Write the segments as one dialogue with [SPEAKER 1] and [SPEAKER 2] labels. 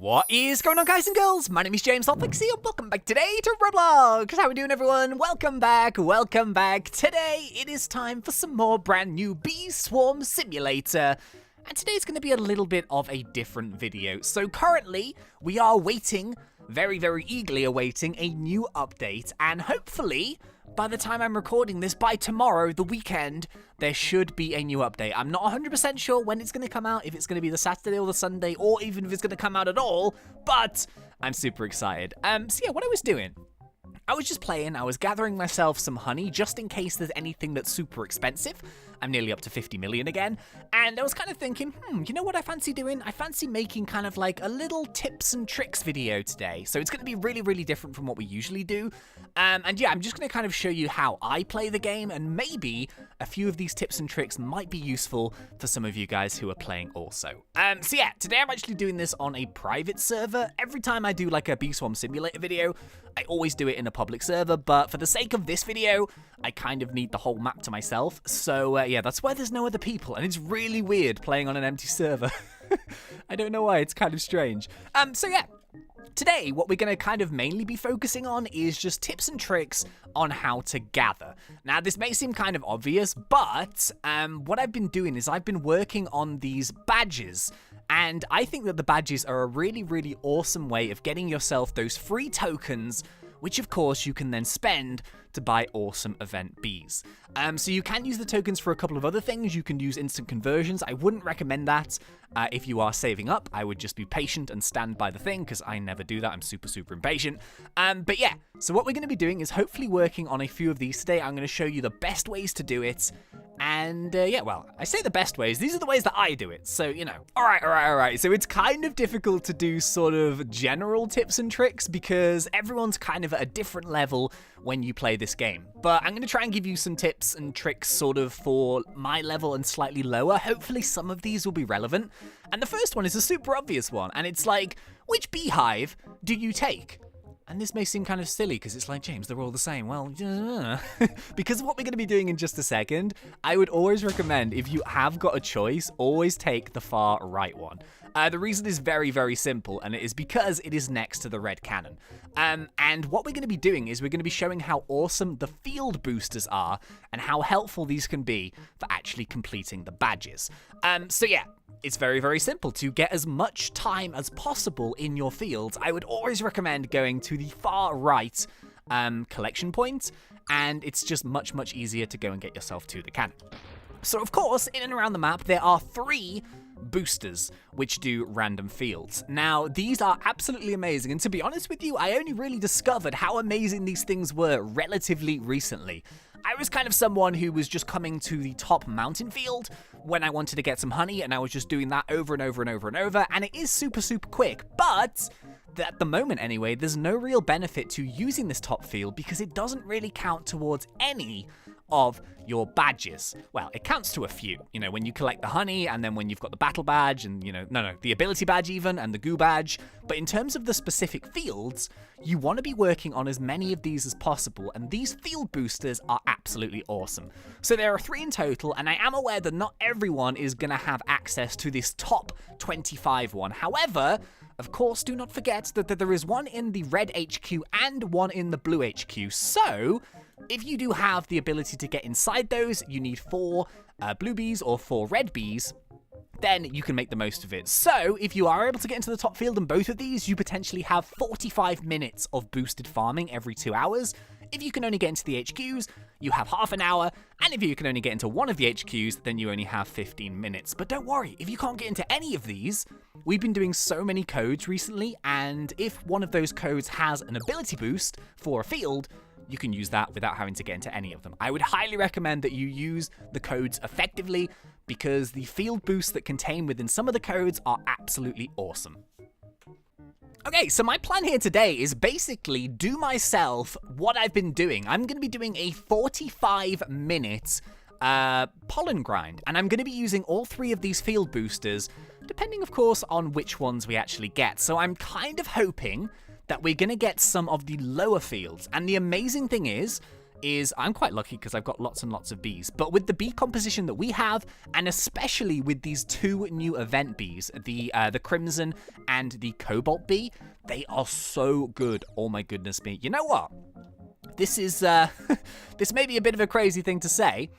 [SPEAKER 1] What is going on, guys and girls? My name is James ThnxCya and welcome back today to Roblox. How are we doing, everyone? Welcome back, welcome back. Today it is time for some more brand new bee swarm simulator. And today's going to be a little bit of a different video. So currently we are waiting, very eagerly awaiting a new update, and hopefully by the time I'm recording this, by tomorrow, the weekend, there should be a new update. I'm not 100% sure when it's going to come out, if it's going to be the Saturday or the Sunday, or even if it's going to come out at all, but I'm super excited. So yeah, what I was doing, I was just playing, I was gathering myself some honey, just in case there's anything that's super expensive. I'm nearly up to 50 million again, and I was kind of thinking, you know what I fancy doing? I fancy making kind of like a little tips and tricks video today. So it's going to be really different from what we usually do. And yeah, I'm just going to kind of show you how I play the game, and maybe a few of these tips and tricks might be useful for some of you guys who are playing also. So yeah, today I'm actually doing this on a private server. Every time I do like a bee swarm simulator video, I always do it in a public server, but for the sake of this video, I kind of need the whole map to myself. So yeah, that's why there's no other people, and it's really weird playing on an empty server. I don't know why, it's kind of strange. So yeah. Today, what we're going to kind of mainly be focusing on is just tips and tricks on how to gather. Now, this may seem kind of obvious, but what I've been doing is I've been working on these badges. And I think that the badges are a really awesome way of getting yourself those free tokens, which of course you can then spend to buy awesome event bees. So you can use the tokens for a couple of other things. You can use instant conversions. I wouldn't recommend that if you are saving up. I would just be patient and stand by the thing, because I never do that. I'm super impatient. But yeah, so what we're going to be doing is hopefully working on a few of these today. I'm going to show you the best ways to do it. And yeah, well, I say the best ways. These are the ways that I do it. So, you know, all right. So it's kind of difficult to do sort of general tips and tricks because everyone's kind of at a different level when you play this game. But I'm going to try and give you some tips and tricks sort of for my level and slightly lower. Hopefully some of these will be relevant. And the first one is a super obvious one. And it's like, which beehive do you take? And this may seem kind of silly because it's like, James, they're all the same. Well, because of what we're going to be doing in just a second, I would always recommend, if you have got a choice, always take the far right one. The reason is very simple, and it is because it is next to the red cannon. And what we're going to be doing is we're going to be showing how awesome the field boosters are and how helpful these can be for actually completing the badges. So yeah. It's very simple. To get as much time as possible in your fields, I would always recommend going to the far right collection point, and it's just much easier to go and get yourself to the cannon. So of course, in and around the map, there are 3 boosters which do random fields. Now, these are absolutely amazing, and to be honest with you, I only really discovered how amazing these things were relatively recently. I was kind of someone who was just coming to the top mountain field when I wanted to get some honey, and I was just doing that over and over, and it is super quick, but at the moment anyway, there's no real benefit to using this top field because it doesn't really count towards any of your badges. Well, it counts to a few, you know, when you collect the honey, and then when you've got the battle badge, and you know, the ability badge even, and the goo badge. But in terms of the specific fields, you want to be working on as many of these as possible, and these field boosters are absolutely awesome. So there are 3 in total, and I am aware that not everyone is going to have access to this top 25 one. However, of course, do not forget that there is one in the red HQ and one in the blue HQ. So if you do have the ability to get inside those, you need 4 blue bees or 4 red bees, then you can make the most of it. So if you are able to get into the top field in both of these, you potentially have 45 minutes of boosted farming every 2 hours. If you can only get into the HQs, you have half an hour, and if you can only get into one of the HQs, then you only have 15 minutes. But don't worry, if you can't get into any of these, we've been doing so many codes recently, and if one of those codes has an ability boost for a field, you can use that without having to get into any of them. I would highly recommend that you use the codes effectively, because the field boosts that contain within some of the codes are absolutely awesome. Okay, so my plan here today is basically do myself what I've been doing. I'm going to be doing a 45-minute pollen grind, and I'm going to be using all 3 of these field boosters, depending, of course, on which ones we actually get. So I'm kind of hoping that we're going to get some of the lower fields, and the amazing thing is is I'm quite lucky because I've got lots and lots of bees. But with the bee composition that we have, and especially with these two new event bees, the crimson and the cobalt bee, they are so good. Oh my goodness me. You know what? This is this may be a bit of a crazy thing to say,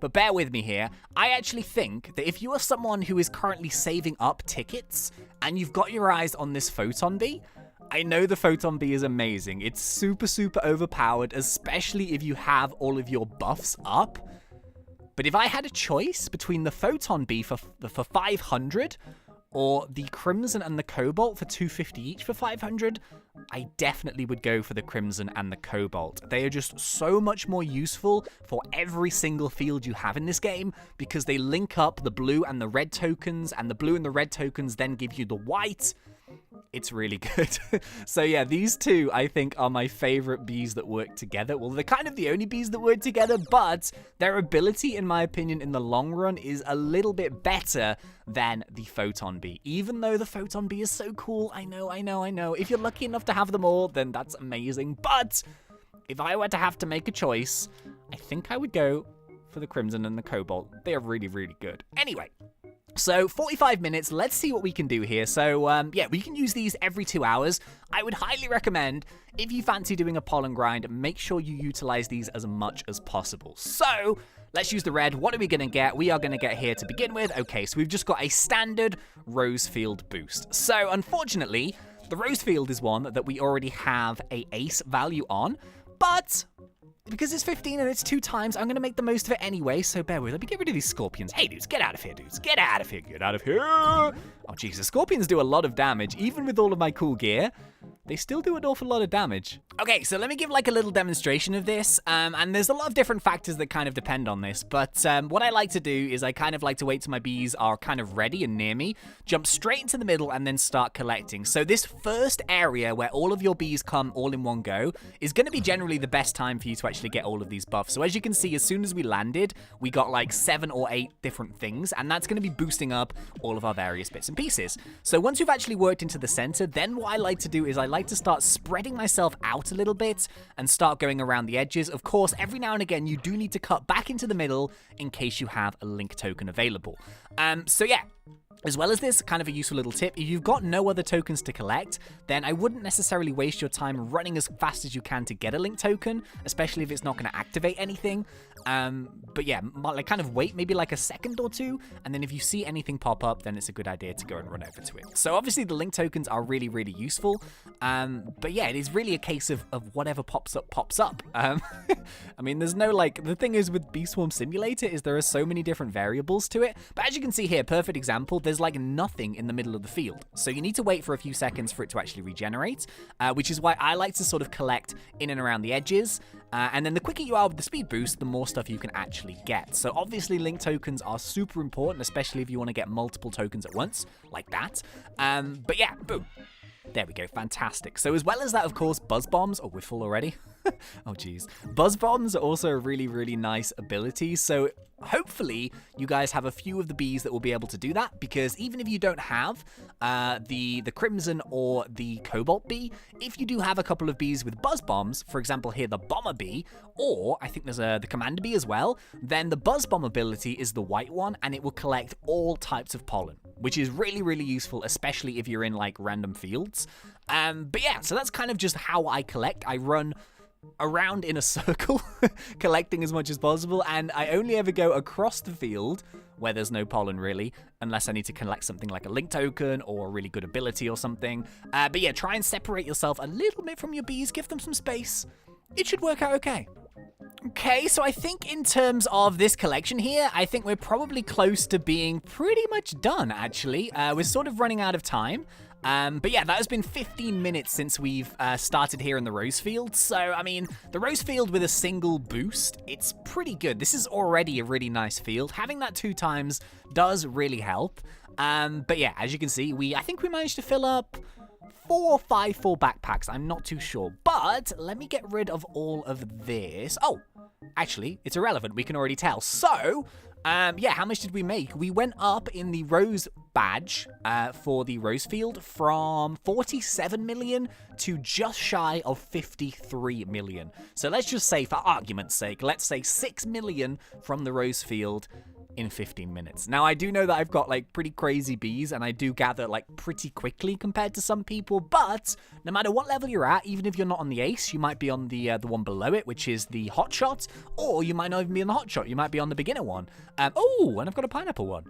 [SPEAKER 1] but bear with me here. I actually think that if you are someone who is currently saving up tickets and you've got your eyes on this photon bee, I know the photon bee is amazing. It's super, super overpowered, especially if you have all of your buffs up. But if I had a choice between the photon bee for 500 or the crimson and the cobalt for 250 each for 500, I definitely would go for the crimson and the cobalt. They are just so much more useful for every single field you have in this game because they link up the blue and the red tokens, and the blue and the red tokens then give you the white. It's really good. So yeah, these two, I think, are my favorite bees that work together. Well, they're kind of the only bees that work together, but their ability, in my opinion, in the long run is a little bit better than the photon bee. Even though the photon bee is so cool, I know. If you're lucky enough to have them all, then that's amazing. But if I were to have to make a choice, I think I would go for the crimson and the cobalt. They are really, really good. Anyway. So 45 minutes, let's see what we can do here. So yeah, we can use these every 2 hours. I would highly recommend, if you fancy doing a pollen grind, make sure you utilize these as much as possible. So let's use the red. What are we going to get? We are going to get here to begin with. Okay, so we've just got a standard rose field boost. So unfortunately, the rose field is one that we already have a ace value on, but because it's 15 and it's 2 times, I'm going to make the most of it anyway, so bear with me. Let me get rid of these scorpions. Hey, dudes, get out of here, dudes. Get out of here. Get out of here. Oh, jeez, the scorpions do a lot of damage. Even with all of my cool gear, they still do an awful lot of damage. Okay, so let me give like a little demonstration of this. And there's a lot of different factors that kind of depend on this. But what I like to do is I kind of like to wait till my bees are kind of ready and near me, jump straight into the middle, and then start collecting. So this first area where all of your bees come all in one go is going to be generally the best time for you to actually get all of these buffs. So as you can see, as soon as we landed, we got like 7 or 8 different things, and that's going to be boosting up all of our various bits and pieces. So once we've actually worked into the center, then what I like to do is I like to start spreading myself out a little bit and start going around the edges. Of course, every now and again, you do need to cut back into the middle in case you have a link token available. So yeah. As well as this, kind of a useful little tip, if you've got no other tokens to collect, then I wouldn't necessarily waste your time running as fast as you can to get a link token, especially if it's not going to activate anything. But yeah, like kind of wait maybe like a second or two, and then if you see anything pop up, then it's a good idea to go and run over to it. So obviously the link tokens are really, really useful. But yeah, it is really a case of whatever pops up, pops up. I mean, there's no like, the thing is with Bee Swarm Simulator is there are so many different variables to it. But as you can see here, perfect example, there's like nothing in the middle of the field. So you need to wait for a few seconds for it to actually regenerate, which is why I like to sort of collect in and around the edges. And then the quicker you are with the speed boost, the more stuff you can actually get. So obviously link tokens are super important, especially if you want to get multiple tokens at once, like that. But yeah, boom. There we go, fantastic. So as well as that, of course, buzz bombs. Oh, we're full already. Oh, geez. Buzz bombs are also a really, really nice ability. So hopefully you guys have a few of the bees that will be able to do that, because even if you don't have the crimson or the cobalt bee, if you do have a couple of bees with buzz bombs, for example here the bomber bee, or I think there's the commander bee as well, then the buzz bomb ability is the white one, and it will collect all types of pollen, which is really, really useful, especially if you're in like random fields. But yeah, so that's kind of just how I collect. I run around in a circle, collecting as much as possible, and I only ever go across the field where there's no pollen really, unless I need to collect something like a link token or a really good ability or something. But yeah, try and separate yourself a little bit from your bees, give them some space. It should work out okay. Okay, so I think in terms of this collection here, I think we're probably close to being pretty much done, actually. We're sort of running out of time. But yeah, that has been 15 minutes since we've started here in the Rose Field. So, I mean, the Rose Field with a single boost, it's pretty good. This is already a really nice field. Having that 2 times does really help. But yeah, as you can see, I think we managed to fill up 4 or 5 full backpacks. I'm not too sure. But let me get rid of all of this. Oh, actually, it's irrelevant. We can already tell. So, Yeah, how much did we make? We went up in the rose badge for the rose field from 47 million to just shy of 53 million. So let's just say, for argument's sake, let's say 6 million from the rose field in 15 minutes. Now, I do know that I've got, like, pretty crazy bees, and I do gather, like, pretty quickly compared to some people, but no matter what level you're at, even if you're not on the ace, you might be on the one below it, which is the hot shot, or you might not even be on the hot shot. You might be on the beginner one. Oh, and I've got a pineapple one.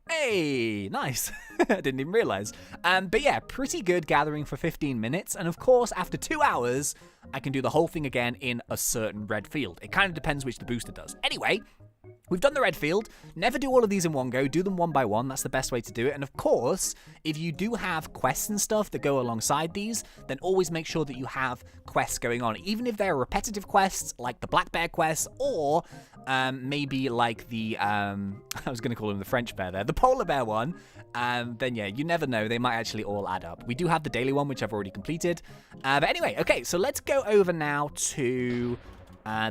[SPEAKER 1] Hey, nice. I didn't even realize. But yeah, pretty good gathering for 15 minutes, and of course, after 2 hours, I can do the whole thing again in a certain red field. It kind of depends which the booster does. Anyway, we've done the red field. Never do all of these in one go. Do them one by one. That's the best way to do it. And of course, if you do have quests and stuff that go alongside these, then always make sure that you have quests going on. Even if they're repetitive quests, like the black bear quest, or maybe like the, I was going to call him the French bear there, the polar bear one, then yeah, you never know. They might actually all add up. We do have the daily one, which I've already completed. But anyway, okay, so let's go over now to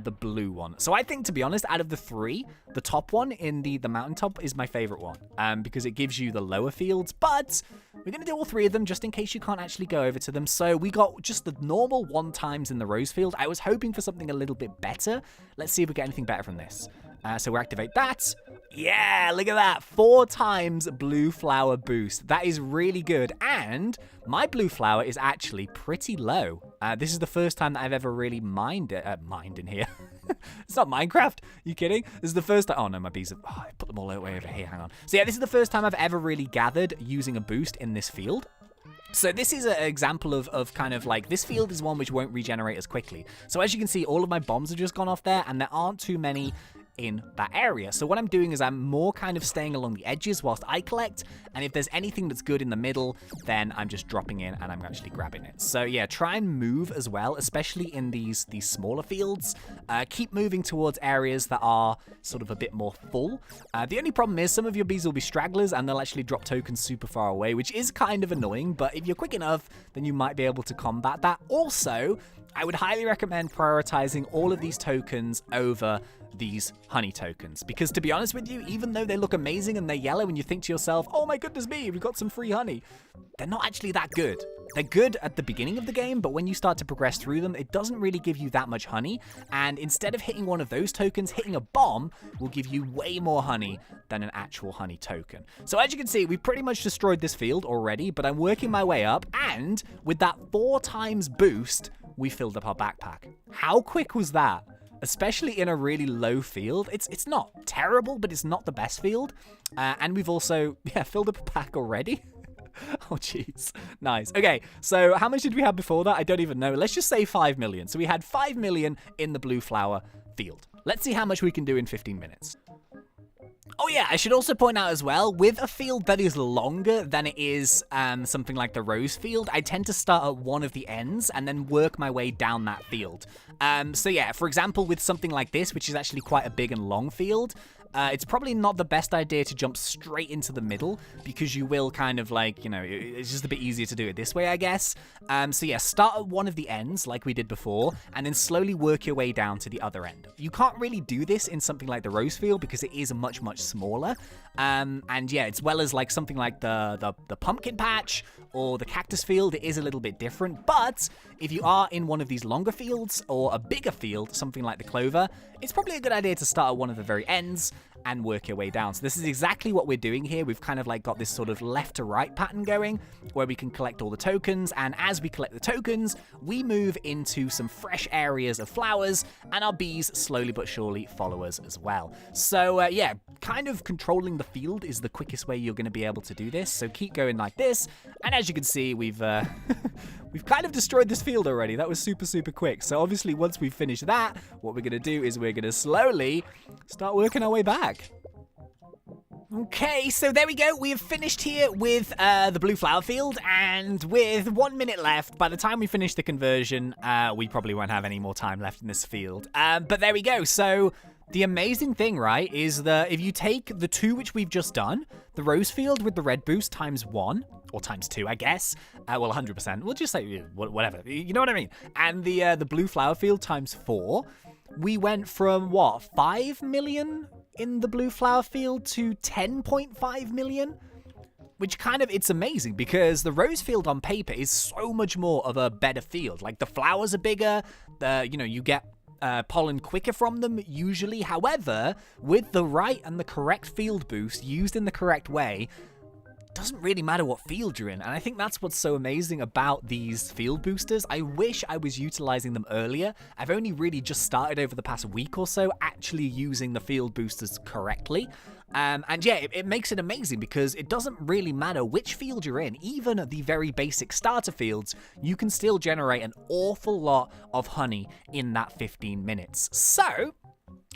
[SPEAKER 1] the blue one. So I think, to be honest, out of the three, the top one in the mountaintop is my favorite one, because it gives you the lower fields, but we're going to do all three of them just in case you can't actually go over to them. So we got just the normal 1 times in the rose field. I was hoping for something a little bit better. Let's see if we get anything better from this. So we activate that. Yeah, look at that. 4 times blue flower boost. That is really good. And my blue flower is actually pretty low. This is the first time that I've ever really mined in here. It's not Minecraft. You kidding? This is the first time. Oh, no, my bees have... Oh, I put them all the way over here. Hang on. So yeah, this is the first time I've ever really gathered using a boost in this field. So this is an example of kind of like, this field is one which won't regenerate as quickly. So as you can see, all of my bombs have just gone off there, and there aren't too many in that area. So what I'm doing is I'm more kind of staying along the edges whilst I collect, and if there's anything that's good in the middle, then I'm just dropping in and I'm actually grabbing it. So yeah, try and move as well, especially in these smaller fields. Keep moving towards areas that are sort of a bit more full. The only problem is some of your bees will be stragglers and they'll actually drop tokens super far away, which is kind of annoying, but if you're quick enough, then you might be able to combat that. Also, I would highly recommend prioritizing all of these tokens over these honey tokens, because to be honest with you, even though they look amazing and they're yellow and you think to yourself, oh my goodness me, we've got some free honey, they're not actually that good. They're good at the beginning of the game, but when you start to progress through them, it doesn't really give you that much honey, and instead of hitting one of those tokens, hitting a bomb will give you way more honey than an actual honey token. So as you can see, we've pretty much destroyed this field already, but I'm working my way up, and with that 4 times boost, we filled up our backpack. How quick was that? Especially in a really low field. It's not terrible, but it's not the best field. And we've also, yeah, filled up a pack already. Oh, jeez. Nice. Okay, so how much did we have before that? I don't even know. Let's just say 5 million. So we had 5 million in the blue flower field. Let's see how much we can do in 15 minutes. Oh yeah, I should also point out as well, with a field that is longer than it is something like the rose field, I tend to start at one of the ends and then work my way down that field. So yeah, for example, with something like this, which is actually quite a big and long field, it's probably not the best idea to jump straight into the middle, because you will kind of like, you know, it's just a bit easier to do it this way, I guess. So yeah, start at one of the ends like we did before, and then slowly work your way down to the other end. You can't really do this in something like the rose field because it is much smaller. And yeah, as well as like something like the pumpkin patch or the cactus field, it is a little bit different. But if you are in one of these longer fields or a bigger field, something like the clover, it's probably a good idea to start at one of the very ends and work your way down. So this is exactly what we're doing here. We've kind of like got this sort of left to right pattern going where we can collect all the tokens, and as we collect the tokens, we move into some fresh areas of flowers, and our bees slowly but surely follow us as well. So yeah, kind of controlling the field is the quickest way you're going to be able to do this. So keep going like this, and as you can see, we've we've kind of destroyed this field already. That was super quick. So obviously once we finish that, what we're going to do is we're going to slowly start working our way back. Okay, so there we go. We have finished here with the blue flower field, and with 1 minute left, by the time we finish the conversion, we probably won't have any more time left in this field. But there we go. So the amazing thing, right, is that if you take the 2 which we've just done, the rose field with the red boost times 1, or times 2, I guess. Well, 100%. We'll just say whatever. You know what I mean? And the blue flower field times 4, we went from, what, 5 million in the blue flower field to 10.5 million. Which kind of, it's amazing because the rose field on paper is so much more of a better field. Like the flowers are bigger, you get pollen quicker from them usually. However, with the right and the correct field boost used in the correct way, doesn't really matter what field you're in. And I think that's what's so amazing about these field boosters. I wish I was utilizing them earlier. I've only really just started over the past week or so actually using the field boosters correctly. And yeah, it makes it amazing because it doesn't really matter which field you're in. Even the very basic starter fields, you can still generate an awful lot of honey in that 15 minutes. So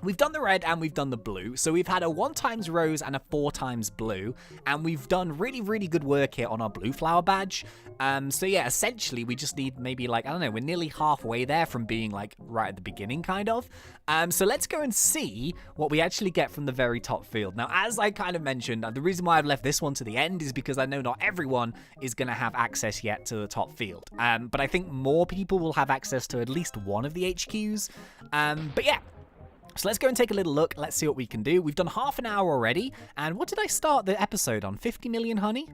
[SPEAKER 1] we've done the red and we've done the blue. So we've had a 1 times rose and a 4 times blue. And we've done really, really good work here on our blue flower badge. So yeah, essentially we just need maybe like, I don't know, we're nearly halfway there from being like right at the beginning kind of. So let's go and see what we actually get from the very top field. Now, as I kind of mentioned, the reason why I've left this one to the end is because I know not everyone is going to have access yet to the top field. But I think more people will have access to at least one of the HQs. But yeah. So let's go and take a little look. Let's see what we can do. We've done half an hour already. And what did I start the episode on? 50 million honey?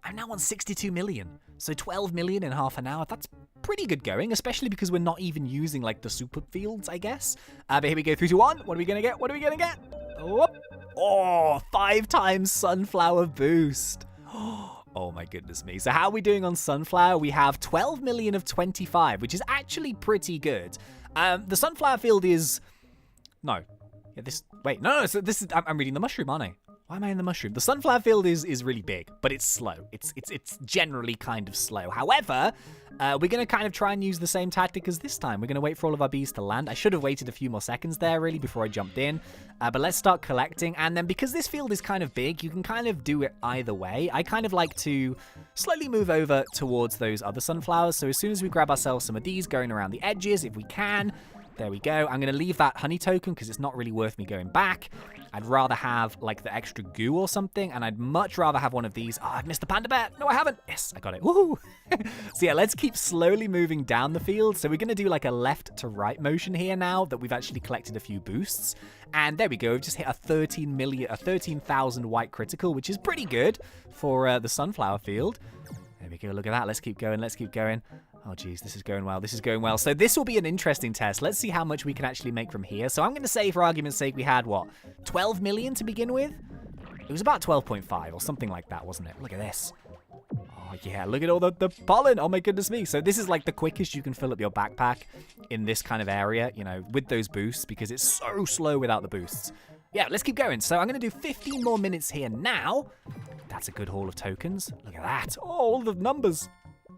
[SPEAKER 1] I'm now on 62 million. So 12 million in half an hour. That's pretty good going, especially because we're not even using like the super fields, I guess. But here we go, 3, 2, 1. What are we going to get? What are we going to get? Oh, 5 times sunflower boost. Oh my goodness me. So how are we doing on sunflower? We have 12 million of 25, which is actually pretty good. The sunflower field is... No. Yeah, wait, no, so this is, I'm reading the mushroom, aren't I? Why am I in the mushroom? The sunflower field is really big, but it's slow. It's generally kind of slow. However, we're going to kind of try and use the same tactic as this time. We're going to wait for all of our bees to land. I should have waited a few more seconds there, really, before I jumped in. But let's start collecting. And then because this field is kind of big, you can kind of do it either way. I kind of like to slowly move over towards those other sunflowers. So as soon as we grab ourselves some of these, going around the edges, if we can... There we go. I'm going to leave that honey token because it's not really worth me going back. I'd rather have like the extra goo or something, and I'd much rather have one of these. Oh, I've missed the panda bear. No, I haven't. Yes, I got it. Woohoo! So yeah, let's keep slowly moving down the field. So we're going to do like a left to right motion here now that we've actually collected a few boosts. And there we go. We've just hit a 13,000 white critical, which is pretty good for the sunflower field. There we go. Look at that. Let's keep going. Let's keep going. Oh, geez, this is going well. This is going well. So this will be an interesting test. Let's see how much we can actually make from here. So I'm going to say, for argument's sake, we had, what, 12 million to begin with? It was about 12.5 or something like that, wasn't it? Look at this. Oh, yeah, look at all the pollen. Oh, my goodness me. So this is like the quickest you can fill up your backpack in this kind of area, you know, with those boosts, because it's so slow without the boosts. Yeah, let's keep going. So I'm going to do 15 more minutes here now. That's a good haul of tokens. Look at that. Oh, all the numbers.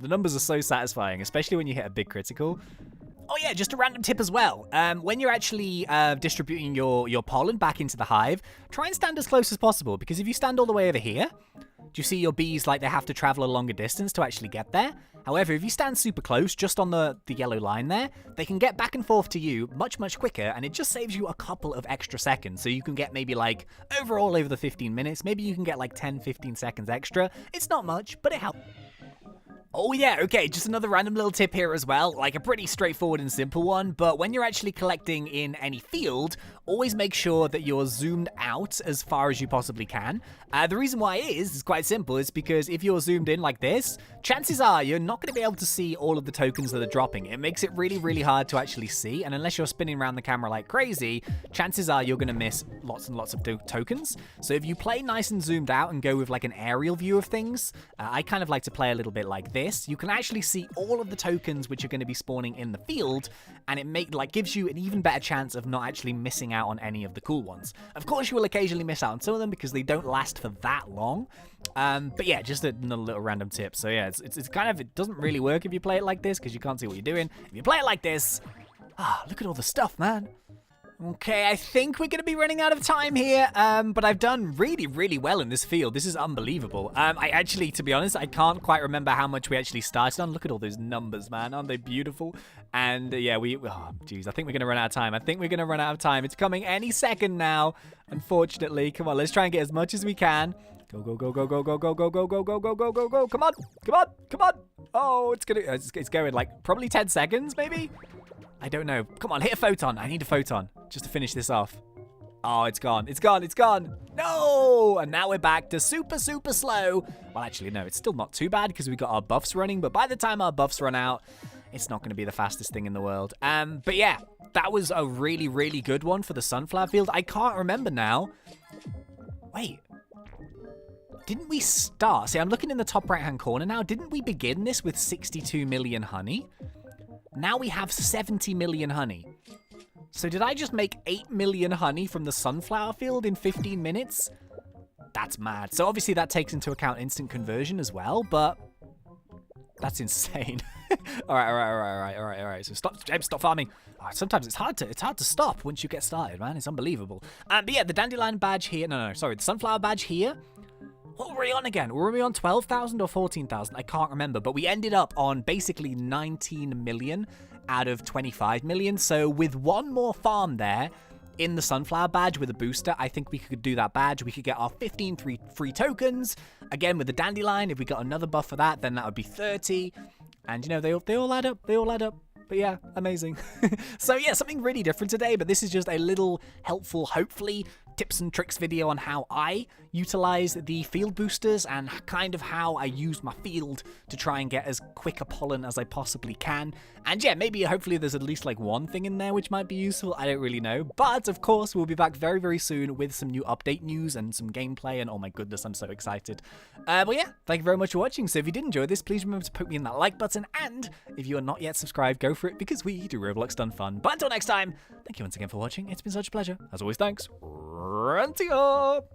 [SPEAKER 1] The numbers are so satisfying, especially when you hit a big critical. Oh yeah, just a random tip as well. When you're actually distributing your pollen back into the hive, try and stand as close as possible, because if you stand all the way over here, do you see your bees, like, they have to travel a longer distance to actually get there? However, if you stand super close, just on the yellow line there, they can get back and forth to you much, much quicker, and it just saves you a couple of extra seconds. So you can get maybe, like, overall over the 15 minutes, maybe you can get, like, 10, 15 seconds extra. It's not much, but it helps. Oh yeah, okay, just another random little tip here as well, like a pretty straightforward and simple one, but when you're actually collecting in any field, always make sure that you're zoomed out as far as you possibly can. The reason why it is quite simple. It's because if you're zoomed in like this, chances are you're not going to be able to see all of the tokens that are dropping. It makes it really, really hard to actually see, and unless you're spinning around the camera like crazy, chances are you're going to miss lots and lots of tokens. So if you play nice and zoomed out and go with like an aerial view of things, I kind of like to play a little bit like this. You can actually see all of the tokens which are going to be spawning in the field, and it gives you an even better chance of not actually missing out on any of the cool ones. Of course, you will occasionally miss out on some of them because they don't last for that long. But yeah, just another little random tip. So yeah, it's kind of, it doesn't really work if you play it like this because you can't see what you're doing. If you play it like this, look at all the stuff, man. Okay, I think we're going to be running out of time here, but I've done really, really well in this field. This is unbelievable. I actually, to be honest, I can't quite remember how much we actually started on. Look at all those numbers, man. Aren't they beautiful? And yeah, oh, geez, I think we're going to run out of time. I think we're going to run out of time. It's coming any second now, unfortunately. Come on, let's try and get as much as we can. Go, go, go, go, go, go, go, go, go, go, go, go, go, go, go. Come on, come on, come on. Oh, it's going like probably 10 seconds, maybe? I don't know. Come on, hit a photon. I need a photon just to finish this off. Oh, it's gone. It's gone. It's gone. No! And now we're back to super, super slow. Well, actually, no, it's still not too bad because we got our buffs running. But by the time our buffs run out, it's not going to be the fastest thing in the world. But yeah, that was a really, really good one for the sunflower field. I can't remember now. Wait. Didn't we start? See, I'm looking in the top right-hand corner now. Didn't we begin this with 62 million honey? Now we have 70 million honey. So did I just make 8 million honey from the sunflower field in 15 minutes? That's mad. So obviously that takes into account instant conversion as well, but that's insane. All right. So stop, James, stop farming. Oh, sometimes it's hard to stop once you get started, man. It's unbelievable. But yeah, the dandelion badge here. No, sorry. The sunflower badge here. What were we on again? Were we on 12,000 or 14,000? I can't remember, but we ended up on basically 19 million out of 25 million. So with one more farm there in the sunflower badge with a booster, I think we could do that badge. We could get our 15 free tokens. Again, with the dandelion, if we got another buff for that, then that would be 30. And, you know, they all add up. They all add up. But yeah, amazing. So yeah, something really different today, but this is just a little helpful, hopefully, tips and tricks video on how I utilize the field boosters and kind of how I use my field to try and get as quick a pollen as I possibly can. And yeah, maybe hopefully there's at least like one thing in there which might be useful. I don't really know. But of course, we'll be back very, very soon with some new update news and some gameplay. And oh my goodness, I'm so excited. But yeah, thank you very much for watching. So if you did enjoy this, please remember to poke me in that like button. And if you are not yet subscribed, go for it because we do Roblox done fun. But until next time, thank you once again for watching. It's been such a pleasure. As always, thanks. ThnxCya!